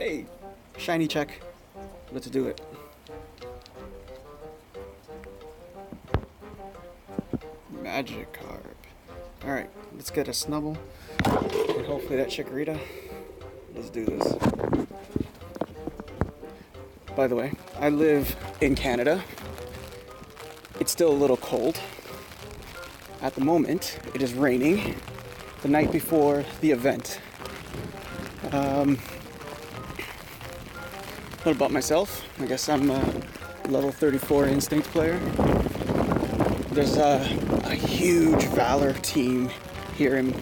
Hey, shiny check. Let's do it. Magikarp. Alright, let's get a Snubble. And hopefully that Chikorita. Let's do this. By the way, I live in Canada. It's still a little cold. At the moment, it is raining the night before the event. What about myself? I guess I'm a level 34 Instinct player. There's a huge Valor team here in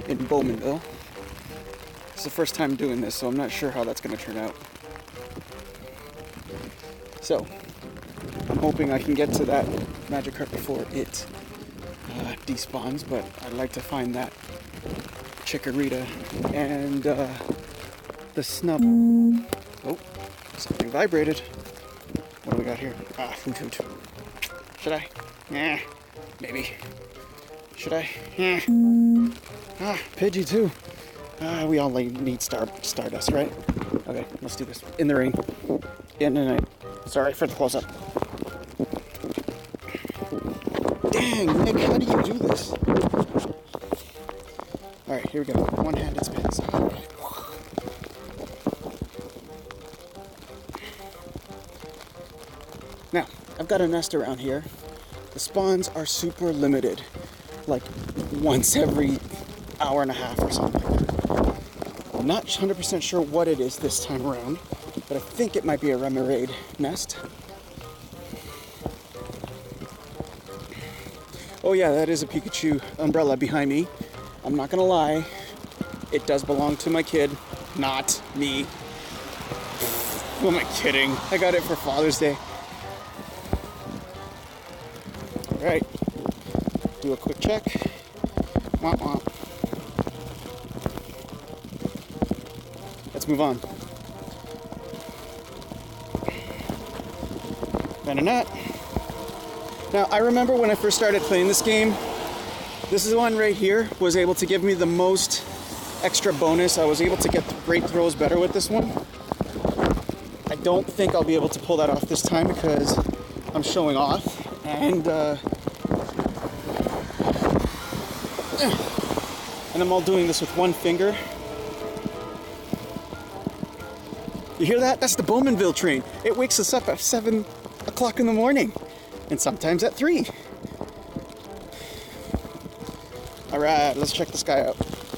Bowmanville. It's the first time doing this, so I'm not sure how that's going to turn out. So, I'm hoping I can get to that Magikarp before it despawns, but I'd like to find that Chikorita and the Snub. Oh, something vibrated. What do we got here? Hoot. Should I? Yeah, maybe. Should I? Yeah. Pidgey too. We all need Stardust, right? Okay, let's do this. In the rain. In the night. Sorry for the close-up. Dang, Nick, how do you do this? Alright, here we go. One-handed spins. Now, I've got a nest around here. The spawns are super limited. Like, once every hour and a half or something. I'm not 100% sure what it is this time around, but I think it might be a Remoraid nest. Oh yeah, that is a Pikachu umbrella behind me. I'm not gonna lie, it does belong to my kid, not me. Who am I kidding? I got it for Father's Day. Alright, do a quick check. Womp womp. Let's move on. Venonat. Now, I remember when I first started playing this game, this is the one right here was able to give me the most extra bonus. I was able to get great throws better with this one. I don't think I'll be able to pull that off this time because I'm showing off. And I'm all doing this with one finger. You hear that? That's the Bowmanville train. It wakes us up at 7 o'clock in the morning. And sometimes at 3. Alright, let's check this guy out.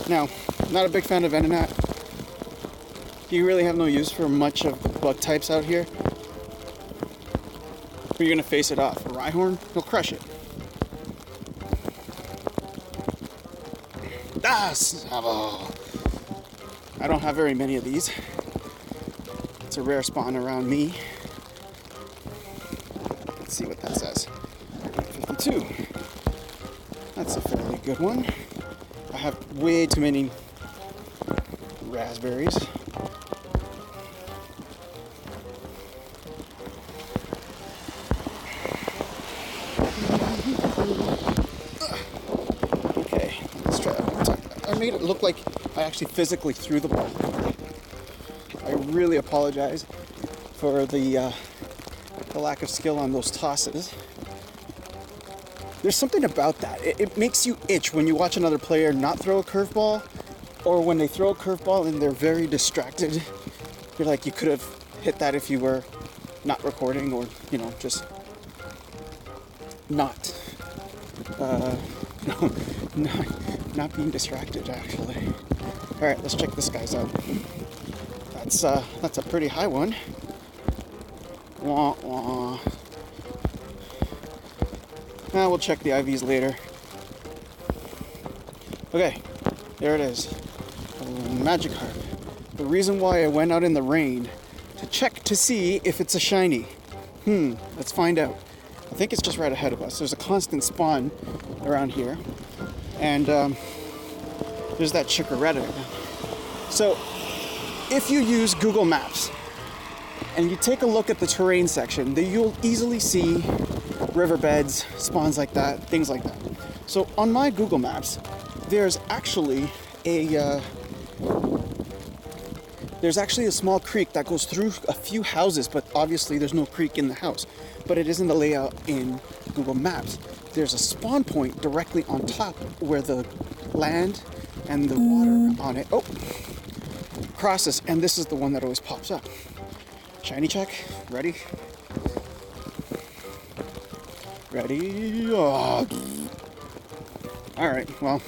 Now, not a big fan of Venonat. You really have no use for much of bug types out here. Who are you going to face it off? A Rhyhorn? He'll crush it. Snubble! I don't have very many of these. It's a rare spawn around me. Let's see what that says. 52. That's a fairly good one. I have way too many raspberries. Okay, let's try. I made it look like I actually physically threw the ball. I really apologize for the lack of skill on those tosses. There's something about that. It makes you itch when you watch another player not throw a curveball, or when they throw a curveball and they're very distracted. You're like, you could have hit that if you were not recording, or, you know, just not not being distracted, actually. All right, let's check this guy's out. That's a pretty high one. Wah, wah. We'll check the IVs later. Okay, there it is. Magikarp. The reason why I went out in the rain to check to see if it's a shiny. Let's find out. I think it's just right ahead of us. There's a constant spawn around here. And there's that Chikorita. So, if you use Google Maps, and you take a look at the terrain section, then you'll easily see riverbeds, spawns like that, things like that. So on my Google Maps, there's actually a There's actually a small creek that goes through a few houses, but obviously there's no creek in the house. But it is in the layout in Google Maps. There's a spawn point directly on top where the land and the water on it, oh, crosses, and this is the one that always pops up. Shiny check, ready? Ready? Oh. All right, well,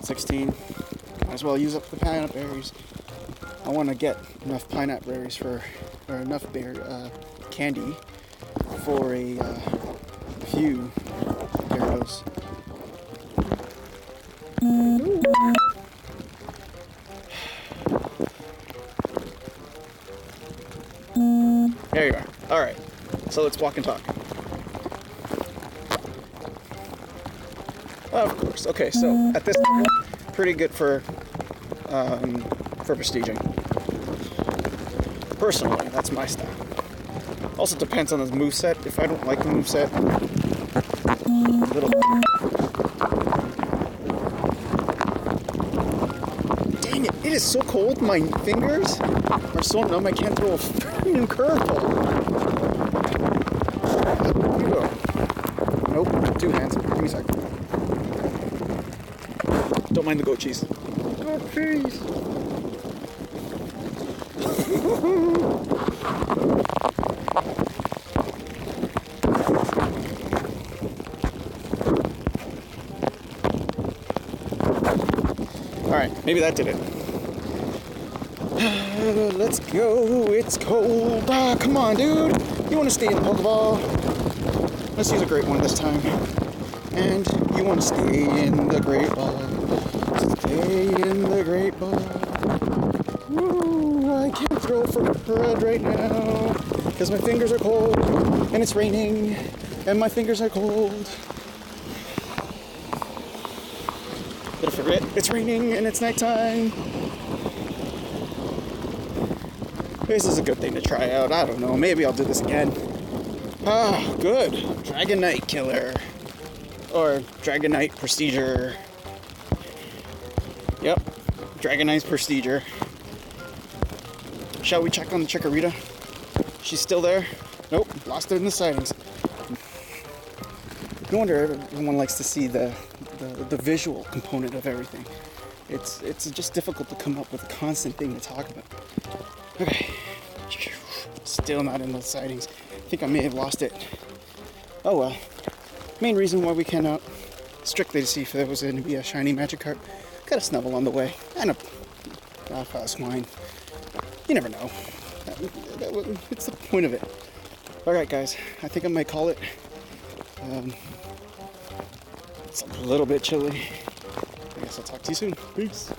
16. Might as well use up the pineapple berries. I want to get enough pineapple berries for, or enough candy for a few Gyarados. There you are. All right, so let's walk and talk. Of course. Okay, so at this level, pretty good for prestiging. Personally, that's my style. Also depends on the moveset. If I don't like the moveset, a little. Dang it! It is so cold. My fingers are so numb. I can't throw a freaking curveball. Here you go. Nope. 2 hands. Give me a second. Don't mind the goat cheese. Goat cheese. Alright, maybe that did it. Let's go. It's cold. Ah, come on, dude. You want to stay in the Pokeball? Let's use a great one this time. And you want to stay in the great ball. Stay in the great ball. Woo, I can't throw for red right now because my fingers are cold and it's raining and my fingers are cold. But I forget it's raining and it's nighttime. This is a good thing to try out. I don't know. Maybe I'll do this again. Ah, good. Dragonite Killer. Or Dragonite Prestiger. Yep. Dragonite Prestiger. Shall we check on the Chikorita? She's still there? Nope. Lost her in the sightings. No wonder everyone likes to see the visual component of everything. It's just difficult to come up with a constant thing to talk about. Okay. Still not in those sightings. I think I may have lost it. Oh well. Main reason why we came out strictly to see if there was going to be a shiny Magikarp. Got a Snubble on the way. And a swine. You never know. It's the point of it. Alright guys, I think I might call it. It's a little bit chilly. I guess I'll talk to you soon. Peace.